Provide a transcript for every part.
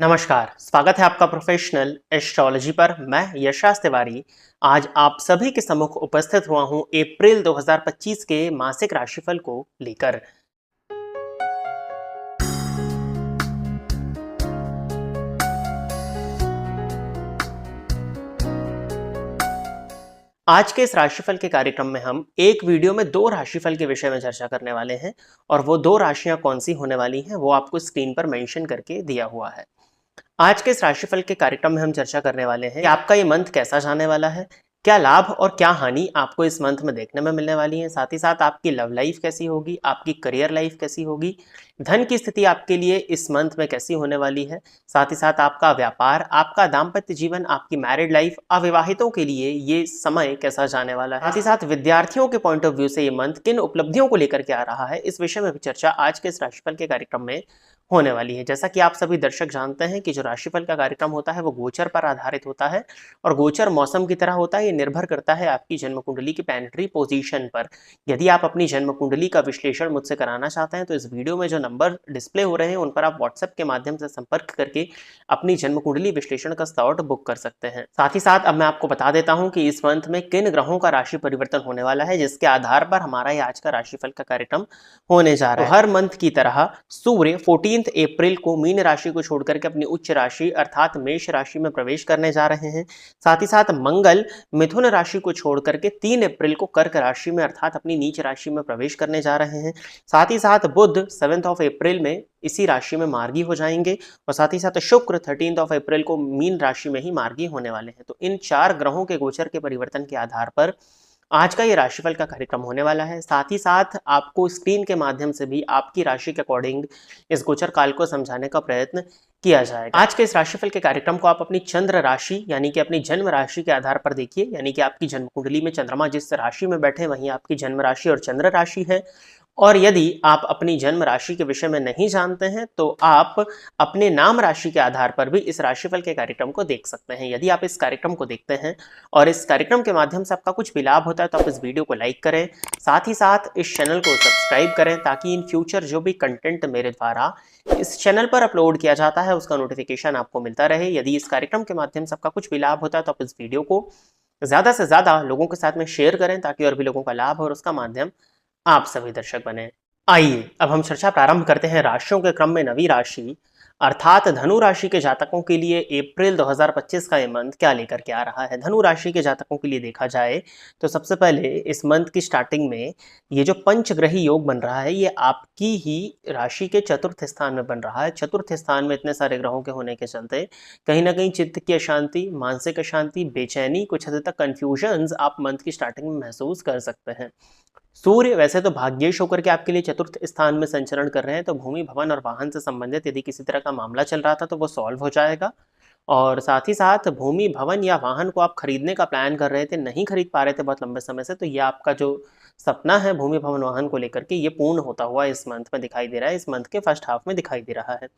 नमस्कार, स्वागत है आपका प्रोफेशनल एस्ट्रोलॉजी पर। मैं यशराज तिवारी आज आप सभी के सम्मुख उपस्थित हुआ हूं अप्रैल 2025 के मासिक राशिफल को लेकर। आज के इस राशिफल के कार्यक्रम में हम एक वीडियो में दो राशिफल के विषय में चर्चा करने वाले हैं और वो दो राशियां कौन सी होने वाली हैं वो आपको स्क्रीन पर मेंशन करके दिया हुआ है। आज के इस राशिफल के कार्यक्रम में हम चर्चा करने वाले हैं कि आपका ये मंथ कैसा जाने वाला है, क्या लाभ और क्या हानि आपको इस मंथ में देखने में मिलने वाली है। साथ ही साथ आपकी लव लाइफ कैसी होगी, आपकी करियर लाइफ कैसी होगी, धन की स्थिति आपके लिए इस मंथ में कैसी होने वाली है। साथ ही साथ आपका व्यापार, आपका दाम्पत्य जीवन, आपकी मैरिड लाइफ, अविवाहितों के लिए ये समय कैसा जाने वाला है। साथ ही साथ विद्यार्थियों के पॉइंट ऑफ व्यू से ये मंथ किन उपलब्धियों को लेकर के आ रहा है, इस विषय में भी चर्चा आज के इस राशिफल के कार्यक्रम में होने वाली है। जैसा कि आप सभी दर्शक जानते हैं कि जो राशिफल का कार्यक्रम होता है वो गोचर पर आधारित होता है और गोचर मौसम की तरह होता है। ये निर्भर करता है आपकी जन्म कुंडली की प्लैनेटरी पोजीशन पर। यदि आप अपनी जन्म कुंडली का विश्लेषण मुझसे कराना चाहते हैं तो इस वीडियो में जो नंबर डिस्प्ले हो रहे हैं उन पर आप व्हाट्सएप के माध्यम से संपर्क करके अपनी जन्म कुंडली विश्लेषण का स्लॉट बुक कर सकते हैं। साथ ही साथ अब मैं आपको बता देता हूं कि इस मंथ में किन ग्रहों का राशि परिवर्तन होने वाला है, जिसके आधार पर हमारा ये आज का राशिफल का कार्यक्रम होने जा रहा है। तो हर मंथ की तरह सूर्य 14 अप्रैल को मीन राशि को छोड़कर के अपनी उच्च राशि अर्थात मेष राशि में प्रवेश करने जा रहे हैं। साथ ही साथ मंगल मिथुन राशि को छोड़कर के 3 अप्रैल को कर्क राशि में अर्थात अपनी नीच राशि में प्रवेश करने जा रहे हैं। साथ ही साथ बुध 7 अप्रैल में इसी राशि में मार्गी हो जाएंगे और साथ ही साथ शुक्र 13 अप्रैल को मीन राशि में ही मार्गी होने वाले हैं। तो इन चार ग्रहों के गोचर के परिवर्तन के आधार पर आज का ये राशिफल का कार्यक्रम होने वाला है। साथ ही साथ आपको स्क्रीन के माध्यम से भी आपकी राशि के अकॉर्डिंग इस गोचर काल को समझाने का प्रयत्न किया जाएगा। आज के इस राशिफल के कार्यक्रम को आप अपनी चंद्र राशि यानी कि अपनी जन्म राशि के आधार पर देखिए, यानी कि आपकी जन्म कुंडली में चंद्रमा जिस राशि में बैठे वहीं आपकी जन्म राशि और चंद्र राशि है। और यदि आप अपनी जन्म राशि के विषय में नहीं जानते हैं तो आप अपने नाम राशि के आधार पर भी इस राशिफल के कार्यक्रम को देख सकते हैं। यदि आप इस कार्यक्रम को देखते हैं और इस कार्यक्रम के माध्यम से आपका कुछ भी लाभ होता है तो आप इस वीडियो को लाइक करें, साथ ही साथ इस चैनल को सब्सक्राइब करें ताकि इन फ्यूचर जो भी कंटेंट मेरे द्वारा इस चैनल पर अपलोड किया जाता है उसका नोटिफिकेशन आपको मिलता रहे। यदि इस कार्यक्रम के माध्यम से आपका कुछ भी लाभ होता है तो आप इस वीडियो को ज़्यादा से ज़्यादा लोगों के साथ में शेयर करें ताकि और भी लोगों का लाभ हो और उसका माध्यम आप सभी दर्शक बने। आइए अब हम चर्चा प्रारंभ करते हैं राशियों के क्रम में नवी राशि अर्थात धनु राशि के जातकों के लिए अप्रैल 2025 का ये मंथ क्या लेकर के आ रहा है। धनु राशि के जातकों के लिए देखा जाए तो सबसे पहले इस मंथ की स्टार्टिंग में ये जो पंचग्रही योग बन रहा है ये आपकी ही राशि के चतुर्थ स्थान में बन रहा है। चतुर्थ स्थान में इतने सारे ग्रहों के होने के चलते कहीं ना कहीं चित्त की अशांति, मानसिक अशांति, बेचैनी, कुछ हद तक कंफ्यूजन्स आप मंथ की स्टार्टिंग में महसूस कर सकते हैं। सूर्य वैसे तो भाग्येश होकर के आपके लिए चतुर्थ स्थान में संचरण कर रहे हैं, तो भूमि भवन और वाहन से संबंधित यदि किसी तरह का मामला चल रहा था तो वो सॉल्व हो जाएगा। और साथ ही साथ भूमि भवन या वाहन को आप खरीदने का प्लान कर रहे थे, नहीं खरीद पा रहे थे बहुत लंबे समय से, तो ये आपका जो सपना है भूमि भवन वाहन को लेकर के ये पूर्ण होता हुआ इस मंथ में दिखाई दे रहा है, इस मंथ के फर्स्ट हाफ में दिखाई दे रहा है।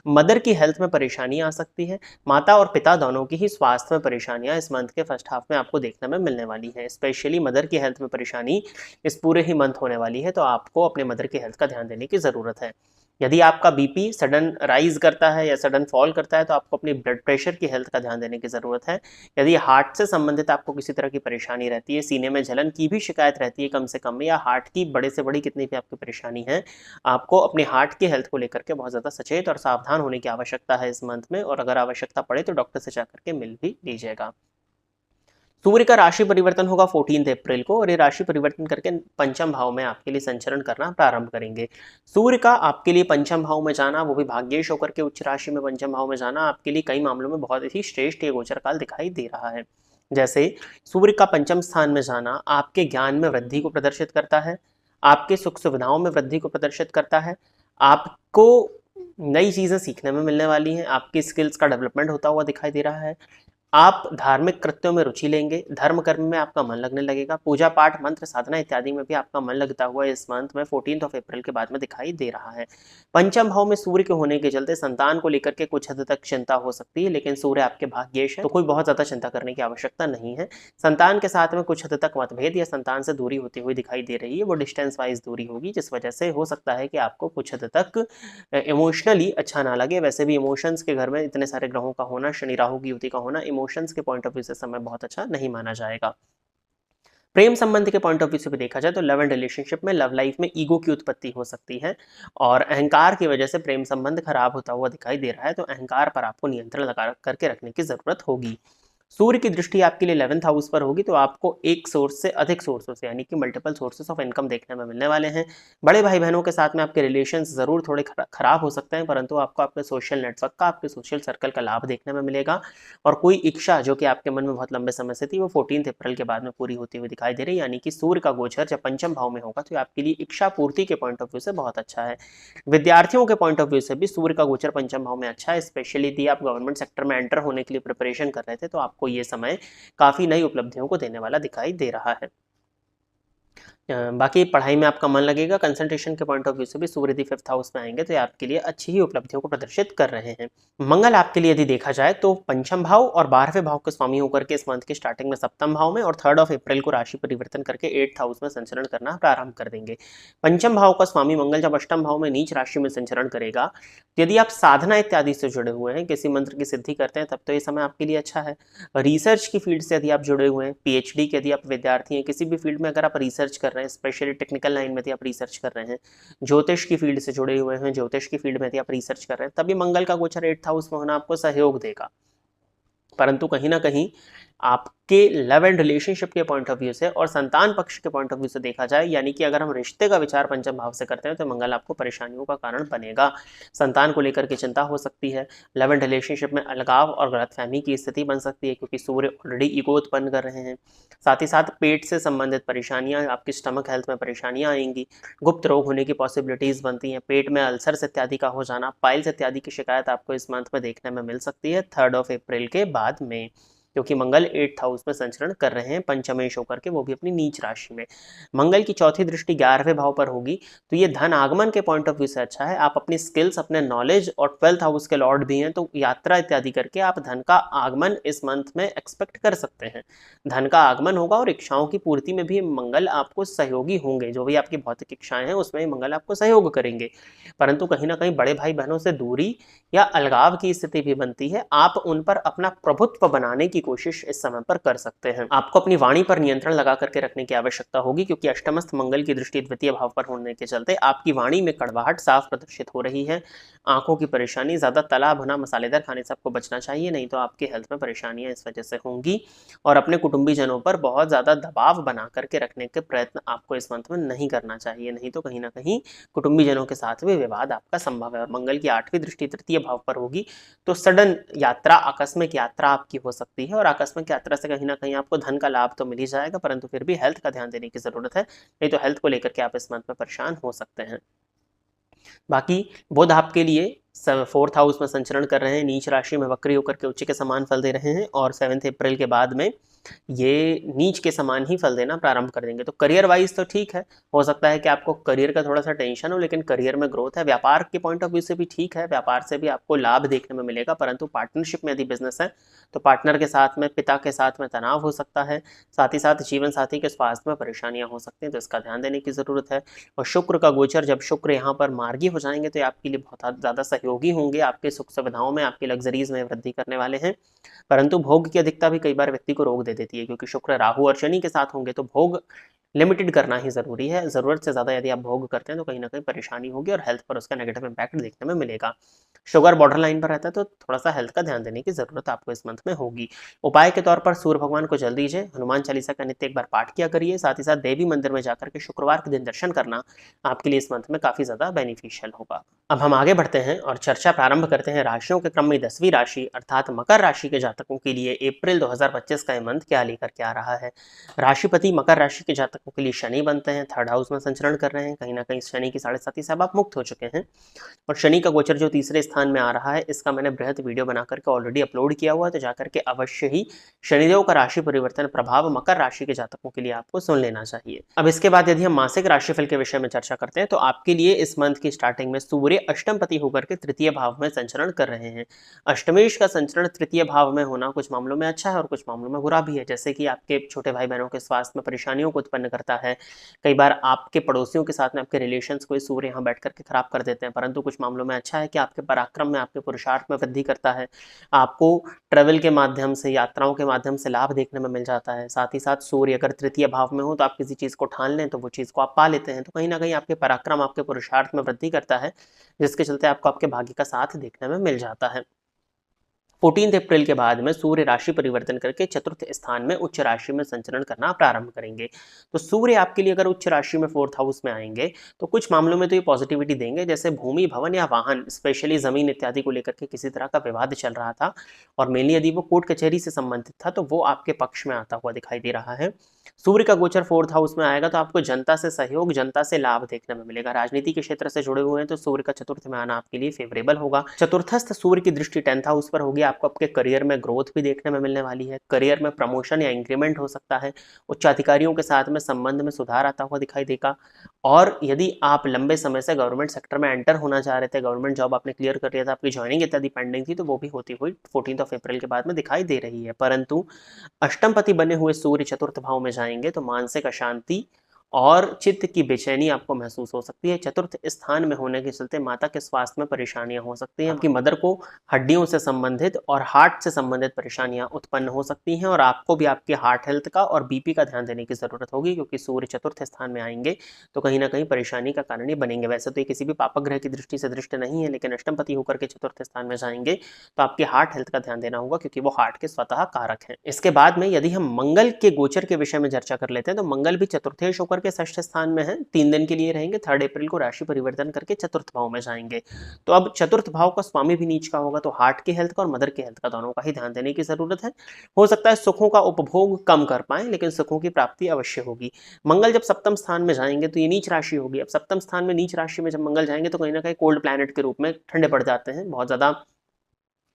मदर की हेल्थ में परेशानी आ सकती है, माता और पिता दोनों की ही स्वास्थ्य में परेशानियां इस मंथ के फर्स्ट हाफ में आपको देखने में मिलने वाली है। स्पेशली मदर की हेल्थ में परेशानी इस पूरे ही मंथ होने वाली है, तो आपको अपने मदर की हेल्थ का ध्यान देने की ज़रूरत है। यदि आपका बीपी सडन राइज करता है या सडन फॉल करता है तो आपको अपनी ब्लड प्रेशर की हेल्थ का ध्यान देने की ज़रूरत है। यदि हार्ट से संबंधित आपको किसी तरह की परेशानी रहती है, सीने में जलन की भी शिकायत रहती है कम से कम, या हार्ट की बड़े से बड़ी कितनी भी आपकी परेशानी है, आपको अपने हार्ट की हेल्थ को लेकर के बहुत ज़्यादा सचेत और सावधान होने की आवश्यकता है इस मंथ में। और अगर आवश्यकता पड़े तो डॉक्टर से जाकर के मिल भी लीजिएगा। सूर्य का राशि परिवर्तन होगा 14 अप्रैल को और ये राशि परिवर्तन करके पंचम भाव में आपके लिए संचरण करना प्रारंभ करेंगे। सूर्य का आपके लिए पंचम भाव में जाना, वो भी भाग्येश होकर के उच्च राशि में पंचम भाव में जाना, आपके लिए कई मामलों में बहुत ही श्रेष्ठ ये गोचर काल दिखाई दे रहा है। जैसे सूर्य का पंचम स्थान में जाना आपके ज्ञान में वृद्धि को प्रदर्शित करता है, आपके सुख सुविधाओं में वृद्धि को प्रदर्शित करता है, आपको नई चीज़ें सीखने में मिलने वाली हैं, आपकी स्किल्स का डेवलपमेंट होता हुआ दिखाई दे रहा है। आप धार्मिक कृत्यों में रुचि लेंगे, धर्म कर्म में आपका मन लगने लगेगा, पूजा पाठ मंत्र साधना इत्यादि में भी आपका मन लगता हुआ इस मंथ में 14 अप्रैल के बाद में दिखाई दे रहा है। पंचम भाव में सूर्य के होने के चलते संतान को लेकर के कुछ हद तक चिंता हो सकती है, लेकिन सूर्य आपके भाग्येश है तो कोई बहुत ज्यादा चिंता करने की आवश्यकता नहीं है। संतान के साथ में कुछ हद तक मतभेद या संतान से दूरी होती हुई दिखाई दे रही है, वो डिस्टेंस वाइज दूरी होगी, जिस वजह से हो सकता है कि आपको कुछ हद तक इमोशनली अच्छा ना लगे। वैसे भी इमोशंस के घर में इतने सारे ग्रहों का होना, शनि राहु की युति का होना, इमोशंस के पॉइंट ऑफ व्यू से समय बहुत अच्छा नहीं माना जाएगा। प्रेम संबंध के पॉइंट ऑफ व्यू से भी देखा जाए तो लव एंड रिलेशनशिप में, लव लाइफ में ईगो की उत्पत्ति हो सकती है और अहंकार की वजह से प्रेम संबंध खराब होता हुआ दिखाई दे रहा है, तो अहंकार पर आपको नियंत्रण लगा करके रखने की जरूरत होगी। सूर्य की दृष्टि आपके लिए 11th हाउस पर होगी, तो आपको एक सोर्स से अधिक सोर्सों से यानी कि मल्टीपल सोर्सेस ऑफ इनकम देखने में मिलने वाले हैं। बड़े भाई बहनों के साथ में आपके रिलेशंस जरूर थोड़े खराब हो सकते हैं, परंतु आपको आपके सोशल नेटवर्क का, आपके सोशल सर्कल का लाभ देखने में मिलेगा और कोई इच्छा जो कि आपके मन में बहुत लंबे समय से थी वो 14 अप्रैल के बाद में पूरी होती हुई दिखाई दे रही है। यानी कि सूर्य का गोचर जब पंचम भाव में होगा तो आपके लिए इच्छा पूर्ति के पॉइंट ऑफ व्यू से बहुत अच्छा है। विद्यार्थियों के पॉइंट ऑफ व्यू से भी सूर्य का गोचर पंचम भाव में अच्छा है। स्पेशली यदि आप गवर्नमेंट सेक्टर में एंटर होने के लिए प्रिपरेशन कर रहे थे तो आपको ये समय काफी नई उपलब्धियों को देने वाला दिखाई दे रहा है। बाकी पढ़ाई में आपका मन लगेगा, कंसंट्रेशन के पॉइंट ऑफ व्यू से भी सूर्य यदि 5th हाउस में आएंगे तो ये आपके लिए अच्छी ही उपलब्धियों को प्रदर्शित कर रहे हैं। मंगल आपके लिए यदि देखा जाए तो पंचम भाव और 12वें भाव के स्वामी होकर के इस मंथ की स्टार्टिंग में सप्तम भाव में और 3 अप्रैल को राशि परिवर्तन करके 8th हाउस में संचरण करना प्रारंभ कर देंगे। पंचम भाव का स्वामी मंगल जब अष्टम भाव में नीच राशि में संचरण करेगा तो यदि आप साधना इत्यादि से जुड़े हुए हैं, किसी मंत्र की सिद्धि करते हैं, तब तो ये समय आपके लिए अच्छा है। रिसर्च की फील्ड से यदि आप जुड़े हुए हैं, पीएचडी के यदि आप विद्यार्थी हैं, किसी भी फील्ड में अगर आप रिसर्च कर रहे हैं, स्पेशली टेक्निकल लाइन में यदि आप रिसर्च कर रहे हैं, ज्योतिष की फील्ड से जुड़े हुए हैं, ज्योतिष की फील्ड में यदि आप रिसर्च कर रहे हैं, तभी मंगल का गोचर 8th हाउस में होना आपको सहयोग देगा। परंतु कहीं ना कहीं आपके लव एंड रिलेशनशिप के पॉइंट ऑफ व्यू से और संतान पक्ष के पॉइंट ऑफ व्यू से देखा जाए, यानी कि अगर हम रिश्ते का विचार पंचम भाव से करते हैं तो मंगल आपको परेशानियों का कारण बनेगा। संतान को लेकर के चिंता हो सकती है, लव एंड रिलेशनशिप में अलगाव और गलतफहमी की स्थिति बन सकती है क्योंकि सूर्य ऑलरेडी ईगो उत्पन्न कर रहे हैं। साथ ही साथ पेट से संबंधित परेशानियां, आपकी स्टमक हेल्थ में परेशानियां आएंगी, गुप्त रोग होने की पॉसिबिलिटीज बनती हैं, पेट में अल्सर्स इत्यादि का हो जाना, पाइल्स इत्यादि की शिकायत आपको इस मंथ में देखने में मिल सकती है 3 अप्रैल के बाद में, क्योंकि मंगल 8th हाउस में संचरण कर रहे हैं पंचमेश होकर के, वो भी अपनी नीच राशि में। मंगल की चौथी दृष्टि 11वें भाव पर होगी तो ये धन आगमन के पॉइंट ऑफ व्यू से अच्छा है। आप अपनी स्किल्स, अपने नॉलेज और 12th हाउस के लॉर्ड भी हैं, तो यात्रा इत्यादि करके आप धन का आगमन इस मंथ में एक्सपेक्ट कर सकते हैं। धन का आगमन होगा और इच्छाओं की पूर्ति में भी मंगल आपको सहयोगी होंगे। जो भी आपकी भौतिक इच्छाएं हैं उसमें मंगल आपको सहयोग करेंगे, परंतु कहीं ना कहीं बड़े भाई बहनों से दूरी या अलगाव की स्थिति भी बनती है। आप उन पर अपना प्रभुत्व बनाने की कोशिश इस समय पर कर सकते हैं। आपको अपनी वाणी पर नियंत्रण लगा करके रखने की आवश्यकता होगी, क्योंकि अष्टमस्थ मंगल की दृष्टि द्वितीय भाव पर होने के चलते आपकी वाणी में कड़वाहट साफ प्रदर्शित हो रही है। आंखों की परेशानी, ज्यादा तला भुना मसालेदार खाने से आपको बचना चाहिए, नहीं तो आपकी हेल्थ में परेशानियां इस वजह से होंगी। और अपने कुटुंबीजनों पर बहुत ज्यादा दबाव बना करके रखने के प्रयत्न आपको इस मंथ में नहीं करना चाहिए, नहीं तो कहीं ना कहीं कुटुंबीजनों के साथ भी विवाद आपका संभव है। और मंगल की 8वीं दृष्टि तृतीय भाव पर होगी तो सडन यात्रा, आकस्मिक यात्रा आपकी हो सकती है, और आकस्मिक यात्रा से कहीं ना कहीं आपको धन का लाभ तो मिल ही जाएगा, परंतु फिर भी हेल्थ का ध्यान देने की जरूरत है, नहीं तो हेल्थ को लेकर के आप इस मंथ में परेशान हो सकते हैं। बाकी बुध आपके लिए 4th हाउस में संचरण कर रहे हैं, नीच राशि में वक्री होकर के उच्च के समान फल दे रहे हैं, और 7 अप्रैल के बाद में ये नीच के समान ही फल देना प्रारंभ कर देंगे। तो करियर वाइज तो ठीक है, हो सकता है कि आपको करियर का थोड़ा सा टेंशन हो, लेकिन करियर में ग्रोथ है। व्यापार के पॉइंट ऑफ व्यू से भी ठीक है, व्यापार से भी आपको लाभ देखने में मिलेगा, परंतु पार्टनरशिप में यदि बिजनेस है तो पार्टनर के साथ में, पिता के साथ में तनाव हो सकता है। साथ ही साथ जीवन साथी के स्वास्थ्य में परेशानियां हो सकती हैं, तो इसका ध्यान देने की जरूरत है। और शुक्र का गोचर, जब शुक्र यहाँ पर मार्गी हो जाएंगे तो आपके लिए बहुत ज्यादा सहयोगी होंगे, आपके सुख सुविधाओं में, आपकी लग्जरीज में वृद्धि करने वाले हैं। परंतु भोग की अधिकता भी कई बार व्यक्ति को रोक दे देती है, क्योंकि शुक्र राहु और शनि के साथ होंगे तो भोग लिमिटेड करना ही जरूरी है। जरूरत से ज्यादा यदि आप भोग करते हैं तो कहीं ना कहीं परेशानी होगी और हेल्थ पर उसका नेगेटिव इंपैक्ट देखने में मिलेगा। शुगर बॉर्डर लाइन पर रहता है तो थोड़ा सा हेल्थ का ध्यान देने की जरूरत आपको इस मंथ में होगी। उपाय के तौर पर सूर्य भगवान को जल दीजिए, हनुमान चालीसा का नित्य एक बार पाठ किया करिए, साथ ही साथ देवी मंदिर में जाकर के शुक्रवार के दिन दर्शन करना आपके लिए इस मंथ में काफी ज्यादा बेनिफिशियल होगा। अब हम आगे बढ़ते हैं और चर्चा प्रारंभ करते हैं राशियों के क्रम में 10वीं राशि अर्थात मकर राशि के जातकों के लिए अप्रैल 2025 का यह मंथ क्या लेकर के आ रहा है। राशिपति मकर राशि के जातकों के लिए शनि बनते हैं, थर्ड हाउस में संचरण कर रहे हैं। कहीं ना कहीं शनि की 7.5 से अब आप मुक्त हो चुके हैं और शनि का गोचर जो तीसरे स्थान में आ रहा है, इसका मैंने बृहद वीडियो बना करके ऑलरेडी अपलोड किया हुआ है, तो जाकर के अवश्य ही शनिदेव का राशि परिवर्तन प्रभाव मकर राशि के जातकों के लिए आपको सुन लेना चाहिए। अब इसके बाद यदि हम मासिक राशिफल के विषय में चर्चा करते हैं तो आपके लिए इस मंथ की स्टार्टिंग में सूर्य अष्टमपति होकर के तृतीय भाव में संचरण कर रहे हैं। अष्टमेश का संचरण तृतीय भाव में होना कुछ मामलों में अच्छा है और कुछ मामलों में बुरा भी है, जैसे कि आपके छोटे भाई बहनों के स्वास्थ्य में परेशानियों को उत्पन्न करता है। कई बार आपके पड़ोसियों के साथ में आपके रिलेशंस को सूर्य यहाँ बैठ करके खराब कर देते हैं, परंतु कुछ मामलों में अच्छा है कि आपके पराक्रम में, आपके पुरुषार्थ में वृद्धि करता है। आपको ट्रेवल के माध्यम से, यात्राओं के माध्यम से लाभ देखने में मिल जाता है। साथ ही साथ सूर्य अगर तृतीय भाव में हो तो आप किसी चीज को ठान लें तो वो चीज को आप पा लेते हैं। तो कहीं ना कहीं आपके पराक्रम, आपके पुरुषार्थ में वृद्धि करता है, जिसके चलते आपको आपके भाग्य का साथ देखने में मिल जाता है। 14 अप्रैल के बाद में सूर्य राशि परिवर्तन करके चतुर्थ स्थान में उच्च राशि में संचरण करना प्रारंभ करेंगे। तो सूर्य आपके लिए अगर उच्च राशि में फोर्थ हाउस में आएंगे तो कुछ मामलों में तो ये पॉजिटिविटी देंगे, जैसे भूमि, भवन या वाहन, स्पेशली जमीन इत्यादि को लेकर के किसी तरह का विवाद चल रहा था और मेनली यदि वो कोर्ट कचहरी से संबंधित था तो वो आपके पक्ष में आता हुआ दिखाई दे रहा है। सूर्य का गोचर फोर्थ हाउस में आएगा तो आपको जनता से सहयोग, जनता से लाभ देखने में मिलेगा। राजनीति के क्षेत्र से जुड़े हुए हैं तो सूर्य का चतुर्थ में आना आपके लिए फेवरेबल होगा। चतुर्थस्थ सूर्य की दृष्टि 10th हाउस पर होगी, आपको आपके करियर में ग्रोथ भी देखने में मिलने वाली है। करियर में प्रमोशन या इंक्रीमेंट हो सकता है। उच्चाधिकारियों के साथ में संबंध में सुधार आता हुआ दिखाई देगा। और यदि आप लंबे समय से गवर्नमेंट सेक्टर में एंटर होना चाह रहे थे, गवर्नमेंट जॉब आपने क्लियर कर लिया था, आपकी ज्वाइनिंग इत्यादि पेंडिंग थी, तो वो भी होती हुई 14 अप्रैल के बाद में दिखाई दे रही है। परंतु अष्टमपति बने हुए सूर्य चतुर्थ भाव में जाएंगे तो मानसिक अशांति और चित्त की बेचैनी आपको महसूस हो सकती है। चतुर्थ स्थान में होने के चलते माता के स्वास्थ्य में परेशानियां हो सकती हैं। आपकी मदर को हड्डियों से संबंधित और हार्ट से संबंधित परेशानियां उत्पन्न हो सकती हैं और आपको भी आपके हार्ट हेल्थ का और बीपी का ध्यान देने की जरूरत होगी, क्योंकि सूर्य चतुर्थ स्थान में आएंगे तो कहीं ना कहीं परेशानी का कारण ही बनेंगे। वैसे तो ये किसी भी पापक ग्रह की दृष्टि से दृष्ट नहीं है, लेकिन अष्टमपति होकर के चतुर्थ स्थान में जाएंगे तो आपके हार्ट हेल्थ का ध्यान देना होगा, क्योंकि वो हार्ट के स्वतः कारक हैं। इसके बाद में यदि हम मंगल के गोचर के विषय में चर्चा कर लेते हैं तो मंगल भी चतुर्थेश होकर के षष्ठ स्थान में है, 3 दिन के लिए रहेंगे। 3 अप्रैल को राशि परिवर्तन करके चतुर्थ भाव में जाएंगे। तो अब चतुर्थ भाव का स्वामी भी नीच का होगा, तो हार्ट के हेल्थ का और मदर के हेल्थ का दोनों का ही ध्यान देने की जरूरत है। हो सकता है सुखों का उपभोग कम कर पाए, लेकिन सुखों की प्राप्ति अवश्य होगी। मंगल जब सप्तम स्थान में जाएंगे तो ये नीच राशि होगी। अब सप्तम स्थान में नीच राशि में जब मंगल जाएंगे तो कहीं ना कहीं कोल्ड प्लैनेट के रूप में ठंडे पड़ जाते हैं, बहुत ज्यादा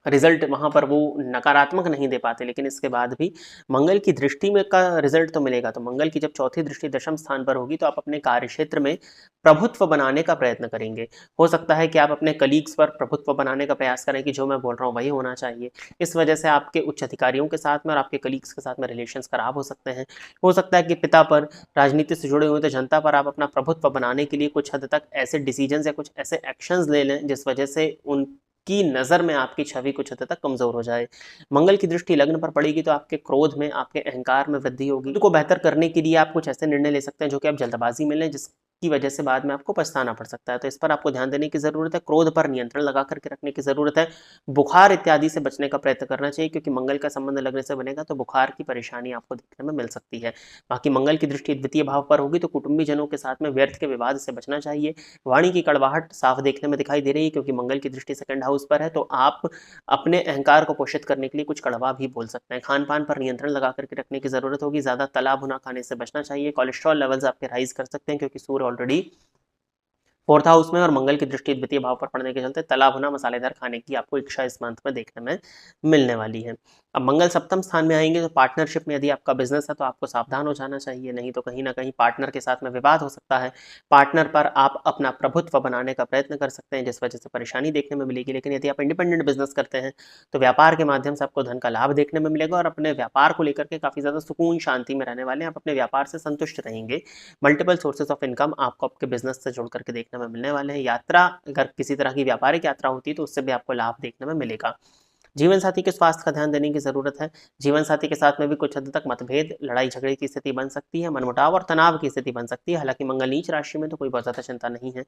रिजल्ट वहां पर वो नकारात्मक नहीं दे पाते। लेकिन इसके बाद भी मंगल की दृष्टि में का रिजल्ट तो मिलेगा। तो मंगल की जब चौथी दृष्टि दशम स्थान पर होगी तो आप अपने कार्य क्षेत्र में प्रभुत्व बनाने का प्रयत्न करेंगे। हो सकता है कि आप अपने कलीग्स पर प्रभुत्व बनाने का प्रयास करें कि जो मैं बोल रहा हूँ वही होना चाहिए। इस वजह से आपके उच्च अधिकारियों के साथ में और आपके कलीग्स के साथ में रिलेशंस खराब हो सकते हैं। हो सकता है कि पिता पर, राजनीति से जुड़े हुए तो जनता पर आप अपना प्रभुत्व बनाने के लिए कुछ हद तक ऐसे डिसीजन या कुछ ऐसे एक्शंस ले लें जिस वजह से उन की नजर में आपकी छवि कुछ हद तक कमजोर हो जाए। मंगल की दृष्टि लग्न पर पड़ेगी तो आपके क्रोध में, आपके अहंकार में वृद्धि होगी। को बेहतर करने के लिए आप कुछ ऐसे निर्णय ले सकते हैं जो कि आप जल्दबाजी में लें, जिसकी वजह से बाद में आपको पछताना पड़ सकता है। तो इस पर आपको ध्यान देने की जरूरत है। क्रोध पर नियंत्रण लगा करके रखने की जरूरत है। बुखार इत्यादि से बचने का प्रयत्न करना चाहिए, क्योंकि मंगल का संबंध लगने से बनेगा तो बुखार की परेशानी आपको देखने में मिल सकती है। बाकी मंगल की दृष्टि द्वितीय भाव पर होगी तो कुटुंबी जनों के साथ में व्यर्थ के विवाद से बचना चाहिए। वाणी की कड़वाहट साफ देखने में दिखाई दे रही है, क्योंकि मंगल की दृष्टि सेकंड हाउस पर है, तो आप अपने अहंकार को पोषित करने के लिए कुछ कड़वा भी बोल सकते हैं। खान पान पर नियंत्रण लगा करके रखने की जरूरत होगी। ज्यादा तला भुना खाने से बचना चाहिए। कोलेस्ट्रॉल लेवल्स आपके राइज कर सकते हैं, क्योंकि सूर्य ऑलरेडी फोर्थ हाउस में और मंगल की दृष्टि द्वितीय भाव पर पड़ने के चलते तला भुना मसालेदार खाने की आपको इच्छा इस मंथ में देखने में मिलने वाली है। अब मंगल सप्तम स्थान में आएंगे तो पार्टनरशिप में यदि आपका बिजनेस है तो आपको सावधान हो जाना चाहिए, नहीं तो कहीं ना कहीं पार्टनर के साथ में विवाद हो सकता है। पार्टनर पर आप अपना प्रभुत्व बनाने का प्रयत्न कर सकते हैं, जिस वजह से परेशानी देखने में मिलेगी। लेकिन यदि आप इंडिपेंडेंट बिजनेस करते हैं तो व्यापार के माध्यम से आपको धन का लाभ देखने में मिलेगा और अपने व्यापार को लेकर के काफी ज्यादा सुकून शांति में रहने वाले हैं। आप अपने व्यापार से संतुष्ट रहेंगे। मल्टीपल सोर्सेज ऑफ इनकम आपको आपके बिजनेस से जुड़ करके देखने में मिलने वाले हैं। यात्रा, अगर किसी तरह की व्यापारिक यात्रा होती है तो उससे भी आपको लाभ देखने में मिलेगा। जीवन साथी के स्वास्थ्य का ध्यान देने की जरूरत है। जीवन साथी के साथ में भी कुछ हद तक मतभेद, लड़ाई झगड़े की स्थिति बन सकती है, मनमुटाव और तनाव की स्थिति बन सकती है। हालांकि मंगल नीच राशि में तो कोई बहुत ज्यादा चिंता नहीं है।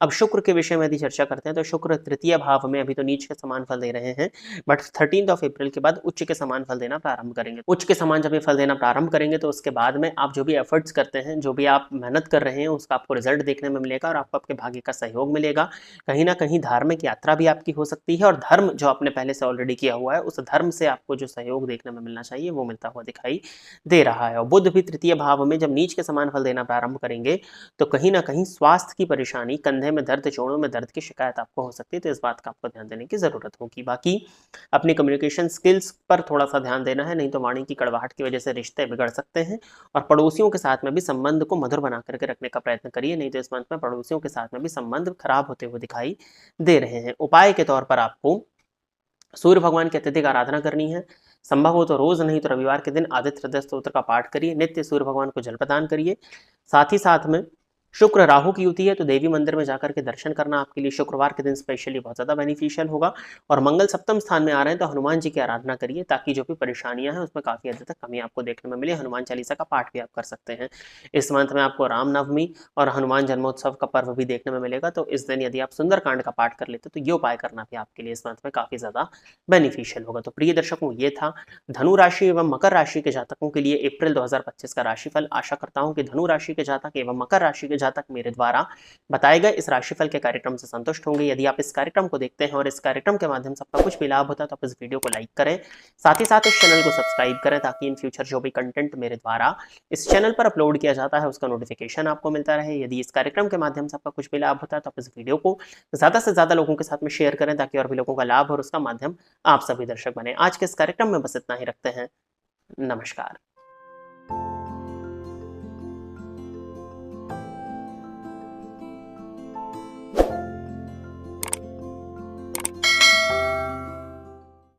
अब शुक्र के विषय में यदि चर्चा करते हैं तो शुक्र तृतीय भाव में अभी तो नीच के समान फल दे रहे हैं, बट 13 अप्रैल के बाद उच्च के समान फल देना प्रारंभ करेंगे। उच्च के समान जब ये फल देना प्रारंभ करेंगे तो उसके बाद में आप जो भी एफर्ट्स करते हैं, जो भी आप मेहनत कर रहे हैं, उसका आपको रिजल्ट देखने में मिलेगा और आपको आपके भाग्य का सहयोग मिलेगा। कहीं ना कहीं धार्मिक यात्रा भी आपकी हो सकती है और धर्म जो आपने पहले से ऑलरेडी किया हुआ है उस धर्म से आपको जो सहयोग देखने में मिलना चाहिए वो मिलता हुआ दिखाई दे रहा है। और बुध भी तृतीय भाव में जब नीच के समान फल देना प्रारंभ करेंगे तो कहीं ना कहीं स्वास्थ्य की परेशानी, कंधे में दर्द, जोड़ों में दर्द की शिकायत आपको हो सकती है, तो इस बात का आपको ध्यान देने की जरूरत होगी। बाकी अपनी कम्युनिकेशन स्किल्स पर थोड़ा सा ध्यान देना है, नहीं तो वाणी की कड़वाहट की वजह से रिश्ते बिगड़ सकते हैं। और पड़ोसियों के साथ में भी संबंध को मधुर बना करके रखने का प्रयत्न करिए, नहीं तो इस मंथ में पड़ोसियों के साथ में भी संबंध खराब होते हुए दिखाई दे रहे हैं। उपाय के तौर पर आपको सूर्य भगवान की अत्यधिक आराधना करनी है। संभव हो तो रोज नहीं तो रविवार के दिन आदित्य हृदय स्तोत्र का पाठ करिए। नित्य सूर्य भगवान को जल प्रदान करिए। साथ ही साथ में शुक्र राहु की युति है तो देवी मंदिर में जाकर के दर्शन करना आपके लिए शुक्रवार के दिन स्पेशली बहुत ज्यादा बेनिफिशियल होगा। और मंगल सप्तम स्थान में आ रहे हैं तो हनुमान जी की आराधना करिए ताकि जो भी परेशानियां हैं उसमें काफी हद तक कमी आपको देखने में मिले। हनुमान चालीसा का पाठ भी आप कर सकते हैं। इस मंथ में आपको रामनवमी और हनुमान जन्मोत्सव का पर्व भी देखने में मिलेगा, तो इस दिन यदि आप सुंदरकांड का पाठ कर लेते तो ये उपाय करना भी आपके लिए इस मंथ में काफी ज्यादा बेनिफिशियल होगा। तो प्रिय दर्शकों, ये था धनु राशि एवं मकर राशि के जातकों के लिए अप्रैल 2025 का राशिफल। आशा करता हूं कि धनु राशि के जातक एवं मकर राशि के जातक मेरे द्वारा बताए गए इस राशिफल के कार्यक्रम से संतुष्ट होंगे। यदि आप इस कार्यक्रम को देखते हैं और इस कार्यक्रम के माध्यम से आपका कुछ भी लाभ होता है तो आप इस वीडियो को लाइक करें, साथ ही साथ इस चैनल को सब्सक्राइब करें ताकि इन फ्यूचर जो भी कंटेंट मेरे द्वारा इस चैनल पर अपलोड किया जाता है उसका नोटिफिकेशन आपको मिलता रहे। यदि इस कार्यक्रम के माध्यम से आपका कुछ भी लाभ होता है तो आप इस वीडियो को ज्यादा से ज्यादा लोगों के साथ में शेयर करें ताकि और भी लोगों का लाभ और उसका माध्यम आप सभी दर्शक बने। आज के इस कार्यक्रम में बस इतना ही रखते हैं। नमस्कार।